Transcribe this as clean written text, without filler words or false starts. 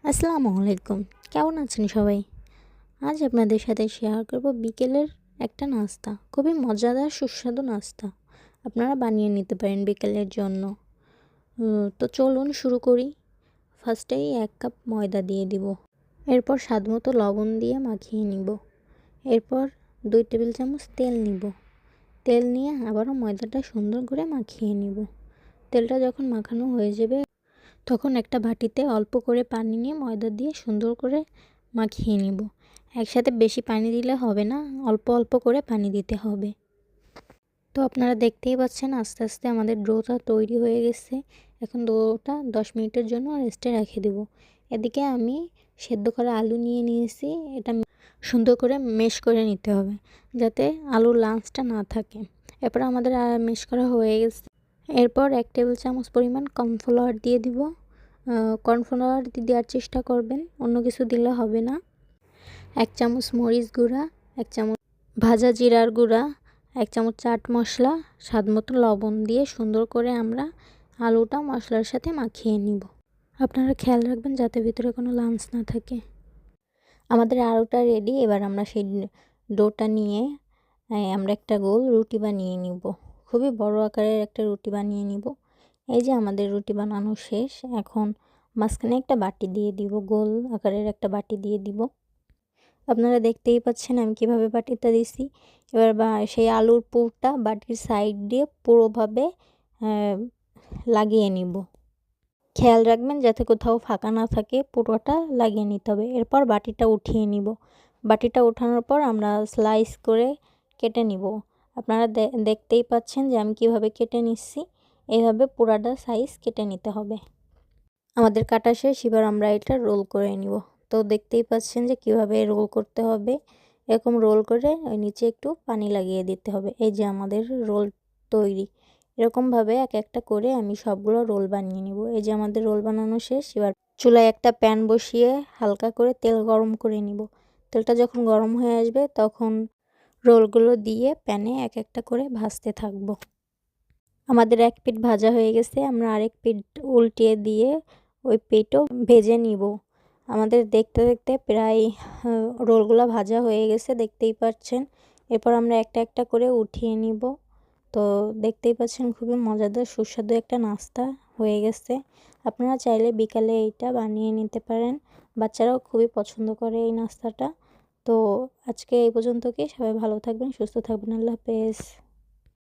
আসসালামু আলাইকুম। কেমন আছেন সবাই? আজ আপনাদের সাথে শেয়ার করব বিকেলের একটা নাস্তা। খুবই মজাদার সুস্বাদু নাস্তা। আপনারা বানিয়ে নিতে পারেন বিকেলের জন্য। তো চলুন শুরু করি। ফার্স্টেই 1 কাপ ময়দা দিয়ে দিব। এরপর স্বাদমতো লবণ দিয়ে মাখিয়ে নিব। এরপর 2 টেবিল চামচ তেল নিব। তেল নিয়ে আবারও ময়দাটা সুন্দর করে মাখিয়ে নিব। তেলটা যখন মাখানো হয়ে যাবে তখন একটা বাটিতে অল্প করে পানি নিয়ে ময়দা দিয়ে সুন্দর করে মাখিয়ে নিব। একসাথে বেশি পানি দিলে হবে না, অল্প অল্প করে পানি দিতে হবে। তো আপনারা দেখতেই পাচ্ছেন আস্তে আস্তে আমাদের ডোটা তৈরি হয়ে গেছে। এখন ডোটা 10 মিনিটের জন্য রেস্টে রেখে দেব। এদিকে আমি সেদ্ধ করা আলু নিয়ে নিয়েছি। এটা সুন্দর করে মেশ করে নিতে হবে যাতে আলুর লাঞ্চটা না থাকে। এরপর আমাদের মেশ করা হয়ে গেছে। এরপর 1 টেবিল চামচ পরিমাণ কর্নফ্লাওয়ার দিয়ে দিব। কর্নফ্লাওয়ার দেওয়ার চেষ্টা করবেন, অন্য কিছু দিলে হবে না। 1 চামচ মরিচ গুঁড়া, 1 চামচ ভাজা জিরার গুঁড়া, 1 চামচ চাট মশলা, স্বাদমতো লবণ দিয়ে সুন্দর করে আমরা আলুটা মশলার সাথে মাখিয়ে নিব। আপনারা খেয়াল রাখবেন যাতে ভিতরে কোনো লাম্পস না থাকে। আমাদের আলুটা রেডি। এবার আমরা সেই ডোটা নিয়ে আমরা একটা গোল রুটি বানিয়ে নিব। খুবই বড় আকারের একটা রুটি বানিয়ে নিব। এই যে আমাদের রুটি বানানো শেষ। এখন মাঝখানে একটা বাটি দিয়ে দিব, গোল আকারের একটা বাটি দিয়ে দিব। আপনারা দেখতেই পাচ্ছেন আমি কিভাবে বাটিটা দিছি। এবার সেই আলুর পুরটা বাটির সাইড দিয়ে পুরোভাবে লাগিয়ে নিব। খেয়াল রাখবেন যাতে কোথাও ফাঁকা না থাকে, পুরোটা লাগিয়ে নিতে হবে। এরপর বাটিটা উঠিয়ে নিব। বাটিটা ওঠানোর পর আমরা স্লাইস করে কেটে নিব। আপনারা দেখতেই পাচ্ছেন যে আমি কিভাবে কেটে নিচ্ছি। এইভাবে পুরাটা সাইজ কেটে নিতে হবে। আমাদের কাটা শেষ। এবার আমরা এটা রোল করে নিব। তো দেখতেই পাচ্ছেন যে কিভাবে রোল করতে হবে। এরকম রোল করে ওই নিচে একটু পানি লাগিয়ে দিতে হবে। এই যে আমাদের রোল তৈরি। এরকমভাবে এক একটা করে আমি সবগুলো রোল বানিয়ে নিব। এই যে আমাদের রোল বানানো শেষ। এবার চুলায় একটা প্যান বসিয়ে হালকা করে তেল গরম করে নিব। তেলটা যখন গরম হয়ে আসবে তখন রোলগুলো দিয়ে প্যানে এক একটা করে ভাজতে থাকব। আমাদের এক পিঠ ভাজা হয়ে গেছে। আমরা আরেক পিঠ উল্টিয়ে দিয়ে ওই পিঠও ভেজে নিব। আমাদের দেখতে দেখতে প্রায় রোলগুলো ভাজা হয়ে গেছে, দেখতেই পাচ্ছেন। এরপর আমরা একটা একটা করে উঠিয়ে নিব। তো দেখতেই পাচ্ছেন খুবই মজাদার সুস্বাদু একটা নাস্তা হয়ে গেছে। আপনারা চাইলে বিকালে এইটা বানিয়ে নিতে পারেন। বাচ্চারাও খুবই পছন্দ করে এই নাস্তাটা। তো আজকে এই পর্যন্ত কি, সবাই ভালো থাকবেন, সুস্থ থাকবেন। আল্লাহ হাফেজ।